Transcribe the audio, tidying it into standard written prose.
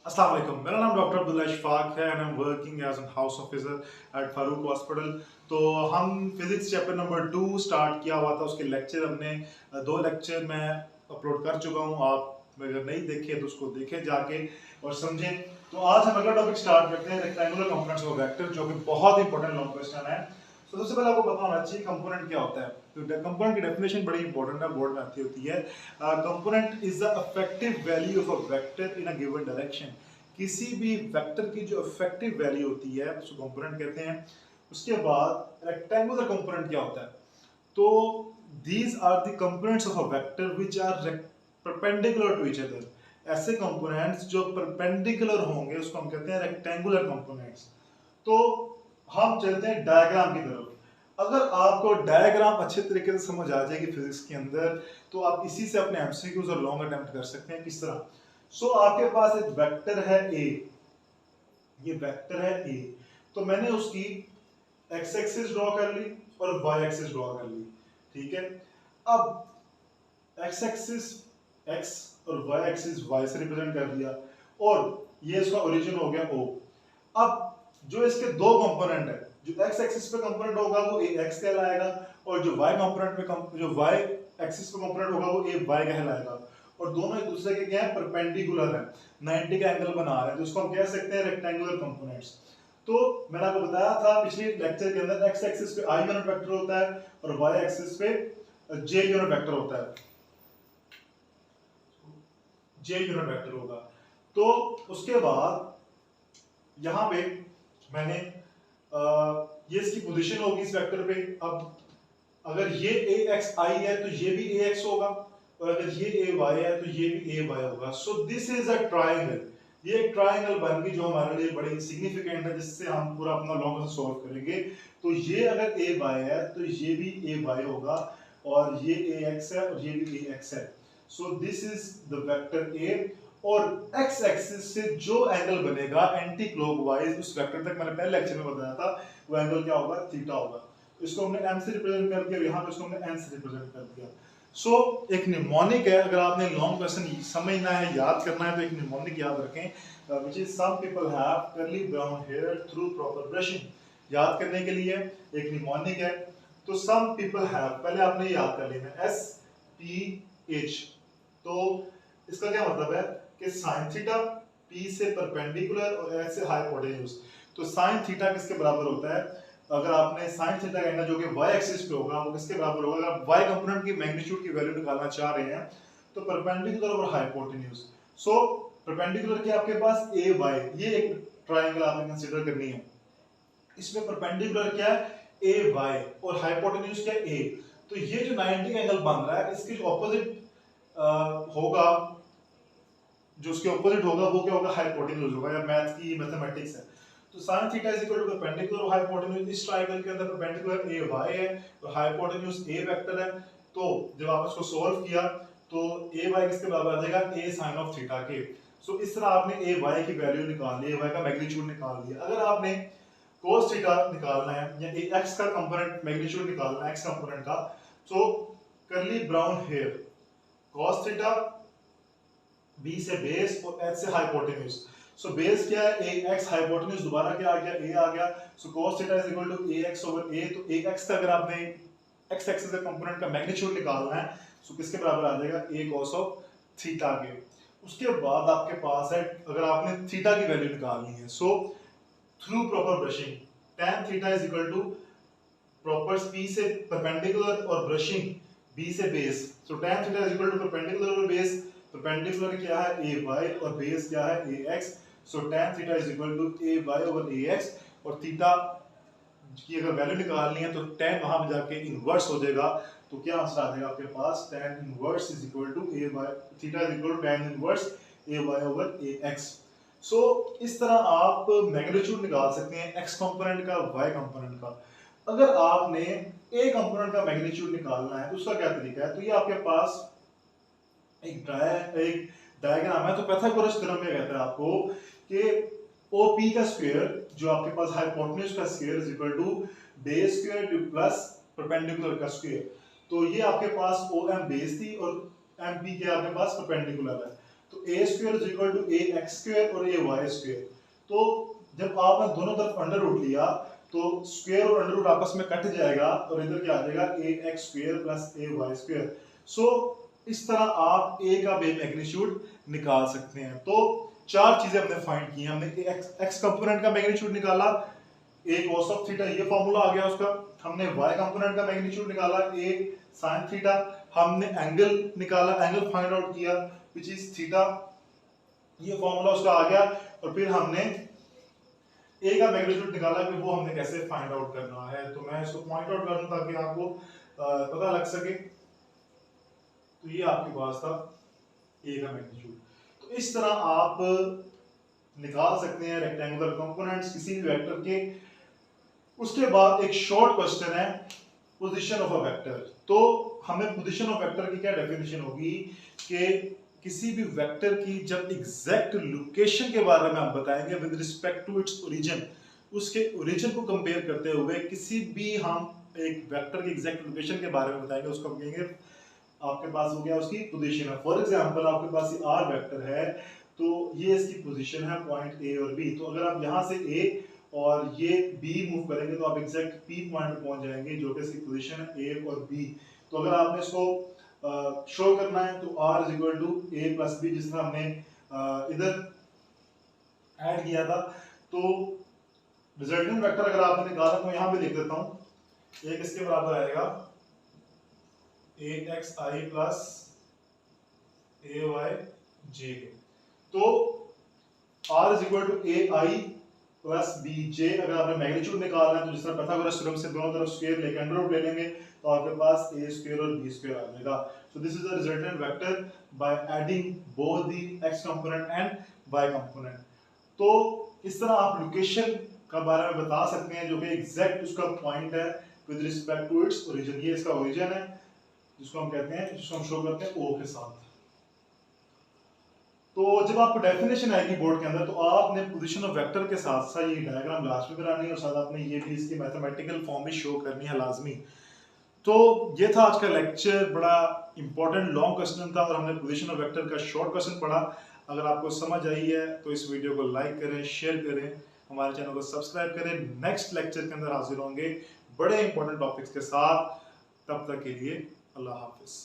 अस्सलाम वालेकुम। मेरा नाम डॉक्टर अब्दुल्ला इशफाक है and I am working as an house officer at Farooq hospital. तो हम फिजिक्स चैप्टर नंबर 2 स्टार्ट किया हुआ था, उसके लेक्चर हमने 2 लेक्चर मैं अपलोड कर चुका हूँ। आप अगर नहीं देखे तो उसको देखें जाके और समझें। तो आज हम अगला टॉपिक स्टार्ट करते हैं, रेक्टेंगुलर कंपोनेंट्स ऑफ वेक्टर, जो कि बहुत इंपॉर्टेंट लॉन्ग क्वेश्चन है। तो सबसे पहले आपको पता होना चाहिए कंपोनेंट क्या होता है। तो कंपोनेंट की डेफिनेशन बड़ी इंपॉर्टेंट है, बोर्ड में आती होती है। Component is the effective value of a vector in a given direction. किसी भी वेक्टर की जो इफेक्टिव वैल्यू होती है उसको कंपोनेंट कहते हैं। उसके बाद रेक्टेंगुलर कंपोनेंट क्या होता है? तो these are the components of a vector which are perpendicular to each other. ऐसे कंपोनेंट्स जो परपेंडिकुलर होंगे उसको हम कहते हैं रेक्टेंगुलर कंपोनेंट्स। तो हम चलते हैं डायग्राम की तरफ। अगर आपको डायग्राम अच्छे तरीके से समझ आ जाएगी फिजिक्स के अंदर, तो आप इसी से अपने एमसीक्यूज और लॉन्ग अटेम्प्ट कर सकते हैं। किस तरह? आपके पास एक वेक्टर है ए, ये वेक्टर है ए। तो मैंने उसकी एक्स एक्सिस ड्रॉ कर ली और वाई एक्सिस ड्रॉ कर ली। ठीक है। अब एक्स एक्सिस एक्स और वाई एक्सिस वाई से रिप्रेजेंट कर दिया, और ये इसका ओरिजिन हो गया ओ। अब जो इसके दो कंपोनेंट है, जो एक्स एक्सिस पे कंपोनेंट होगा वो ए एक्स कहलाएगा, और जो वाई कंपोनेंट पे जो वाई एक्सिस पे कंपोनेंट होगा वो ए वाई कहलाएगा। और दोनों एक दूसरे के क्या है? परपेंडिकुलर है, 90 का एंगल बना रहे हैं, तो इसको हम कह सकते हैं रेक्टेंगुलर कंपोनेंट्स। तो मैंने आपको बताया था पिछले लेक्चर के अंदर, एक्स एक्सिस पे आई यूनिट वेक्टर होता है और वाई एक्सिस पे जे यूनिट वेक्टर होता है, जे यूनिट वेक्टर होगा। तो उसके बाद यहां पे मैंने ये इसकी पोजीशन होगी इस वेक्टर पे। अब अगर ये ए एक्स आई है तो ये भी ए एक्स होगा, और अगर ये ए वाई है तो ये भी ए वाई होगा। सो दिस इज अ ट्राइंगल। ये एक ट्राइंगल बन गई जो हमारे लिए बड़ी सिग्निफिकेंट है, जिससे हम पूरा अपना लॉन्ग सॉल्व करेंगे। तो ये अगर ए वाई है तो ये भी ए वाई होगा, और ये ए एक्स है और ये भी ए एक्स है। सो this is the vector A. और एक्स एक्सिस से जो एंगल बनेगा एंटी क्लॉकवाइज उस वेक्टर तक, मैंने पहले लेक्चर में बताया था, वो एंगल क्या होगा? थीटा होगा। इसको हमने m से रिप्रेजेंट कर दिया, यहाँ पे इसको हमने n से रिप्रेजेंट कर दिया। एक निमोनिक है। अगर आपने लॉन्ग क्वेश्चन समझना है, याद करना है, तो एक निमोनिक याद रखें, which is some people have curly brown hair through proper brushing. याद करने के लिए एक निमोनिक है। तो सम पीपल हैव, पहले आपने याद कर लेना, एस पी एच। तो इसका क्या मतलब है कि साइन थीटा पी से परपेंडिकुलर और एच से हाइपोटेन्यूज। तो साइन थीटा किसके बराबर होता है? अगर आपने साइन थीटा कहना जो कि y एक्सिस पे होगा, वो किसके बराबर होगा? अगर आप y कंपोनेंट की मैग्नीट्यूड की वैल्यू निकालना चाह रहे हैं तो परपेंडिकुलर और हाइपोटेन्यूज। परपेंडिकुलर की आपके पास ए वाई, ये एक ट्रायंगल आपने कंसीडर करनी है। इसमें परपेंडिकुलर क्या है? ए वाई, और हाइपोटेन्यूज क्या है? ए। तो ये जो 90 का एंगल बन रहा है, इसके जो ऑपोजिट होगा, जो उसके ऑपोजिट होगा वो क्या होगा? हाइपोटेन्यूज होगा, या मैथ की मैथमेटिक्स है। तो sin theta is equal to perpendicular और हाइपोटेन्यूज। इस ट्रायंगल के अंदर परपेंडिकुलर ए वाई है और हाइपोटेन्यूज ए वेक्टर है। तो जब आप इसको सॉल्व किया तो ए वाई किसके बराबर आ जाएगा? ए साइन ऑफ थीटा के। इस तरह आपने ए वाई की वैल्यू निकाल ली, ए वाई का मैग्नीट्यूड निकाल लिया। अगर आपने cos थीटा निकालना है या ए एक्स का कंपोनेंट मैग्नीट्यूड निकालना है, एक्स कंपोनेंट का, तो curly brown hair, cos theta b से बेस और h से हाइपोटेन्यूज। बेस क्या है? ए एक्स, हाइपोटेन्यूज दोबारा क्या आ गया? ए आ गया। cos theta is equal to a x over a. तो ए एक्स का अगर आपने एक्स एक्सिस का कंपोनेंट का मैग्नीट्यूड निकालना है, किसके बराबर आ जाएगा? ए cos ऑफ थीटा के। उसके बाद आपके पास है, अगर आपने थीटा की वैल्यू निकालनी है, through proper brushing tan theta is equal to proper p से परपेंडिकुलर और ब्रशिंग b से base. tan theta is equal to perpendicular और बेस। परपेंडिकुलर क्या है? ए वाई, और बेस क्या है? A x. tan theta is equal to A Y over A x. और थीटा की अगर वैल्यू निकालनी है तो tan वहां पे जाके इनवर्स हो जाएगा। तो क्या आंसर आ जाएगा आपके पास? tan inverse is equal to A Y, theta is equal to tan inverse A Y over A X. इस तरह आप मैग्नीट्यूड निकाल सकते हैं एक्स कंपोनेंट का, वाई कंपोनेंट का। अगर आपने ए कंपोनेंट का मैग्नीट्यूड निकालना है तो उसका क्या तरीका है? तो ये आपके पास एक डायग्राम है। तो पाइथागोरस थ्योरम में कहता है आपको कि OP का स्क्वायर, जो आपके पास हाइपोटेन्यूज का square is equal to base square plus perpendicular का स्क्वायर। तो ये आपके पास OM बेस थी और MP के आपके पास परपेंडिकुलर है। तो a square is equal to a x square और ए वाई स्क्वायर। तो जब आपने दोनों तरफ अंडर रूट लिया तो स्क्वायर और अंडर रूट आपस में कट जाएगा और इधर क्या आ जाएगा ए x square plus A Y square. सो इस तरह आप ए का बे मैग्नीट्यूड निकाल सकते हैं। तो चार चीजें हमने फाइंड की। हमने एक्स कंपोनेंट का मैग्नीट्यूड निकाला, ए cos ऑफ थीटा, ये फॉर्मूला आ गया उसका। हमने y कंपोनेंट का मैग्नीट्यूड निकाला, a sin थीटा। हमने एंगल निकाला, एंगल फाइंड आउट किया व्हिच इज थीटा, ये फॉर्मूला उसका आ गया। और फिर हमने a का मैग्नीट्यूड निकाला कि वो हमने कैसे फाइंड आउट करना है। तो मैं इसको पॉइंट आउट कर दूं ताकि आपको पता लग सके। तो ये आपके पास था a का मैग्नीट्यूड। तो इस तरह आप निकाल सकते हैं रेक्टेंगुलर कंपोनेंट्स किसी भी वेक्टर के। उसके बाद एक शॉर्ट क्वेश्चन है पोजीशन ऑफ अ वेक्टर। तो हमें पोजीशन ऑफ वेक्टर की क्या डेफिनेशन होगी कि किसी भी वेक्टर की जब एग्जैक्ट लोकेशन के बारे में हम बताएंगे with respect to its origin, उसके ओरिजिन को कंपेयर करते हुए किसी भी हम एक वेक्टर की एग्जैक्ट लोकेशन के बारे में बताएंगे, उसको हम कहेंगे आपके पास हो गया उसकी पोजीशन है। फॉर एग्जांपल आपके पास ये आर वेक्टर है, तो ये इसकी पोजीशन है पॉइंट ए और बी। तो अगर आप यहाँ से ए और ये बी मूव करेंगे तो आप एग्जैक्ट पी पॉइंट पे पहुंच जाएंगे जो कि इसकी पोजीशन है ए और बी। तो अगर आपने इसको शो करना है तो r is equal to A plus B, जिस तरह हमने इधर ऐड किया था। तो रिजल्टेंट वेक्टर अगर आपने निकाला तो यहाँ पे लिख देता हूँ, एक इसके बराबर आएगा A X I plus A Y J. तो r is equal to A I plus B J. अगर आपने मैग्नीट्यूड निकालना है तो जिस तरह पाइथागोरस थ्योरम से दोनों तरफ स्क्वायर लेके अंडर रूट ले लेंगे तो आपके पास ए स्क्वायर और बी स्क्वायर आ जाएगा। So this is the resultant vector by adding both the X component and Y component. तो इस तरह आप लोकेशन का बारे में बता सकते हैं जो कि एग्जैक्ट उसका पॉइंट है with respect to its origin. ये इसका ओरिजिन है जिसको हम कहते हैं, जिसको हम शो करते हैं ओ के साथ। तो जब आपको डेफिनेशन आएगी बोर्ड के अंदर तो आपने पोजीशन ऑफ वेक्टर के साथ साथ ये डायग्राम लास्ट में बनानी है और साथ आपने ये भी इसकी मैथमेटिकल फॉर्म में शो करनी है लाजमी। तो ये था आज का लेक्चर, बड़ा इंपॉर्टेंट लॉन्ग क्वेश्चन था और हमने पोजीशन ऑफ वेक्टर का शॉर्ट क्वेश्चन पढ़ा। अगर आपको समझ आई है तो इस वीडियो को लाइक करें, शेयर करें, हमारे चैनल को सब्सक्राइब करें। नेक्स्ट लेक्चर के अंदर हाजिर होंगे बड़े इंपॉर्टेंट टॉपिक्स के साथ। तब तक के लिए अल्लाह हाफिज।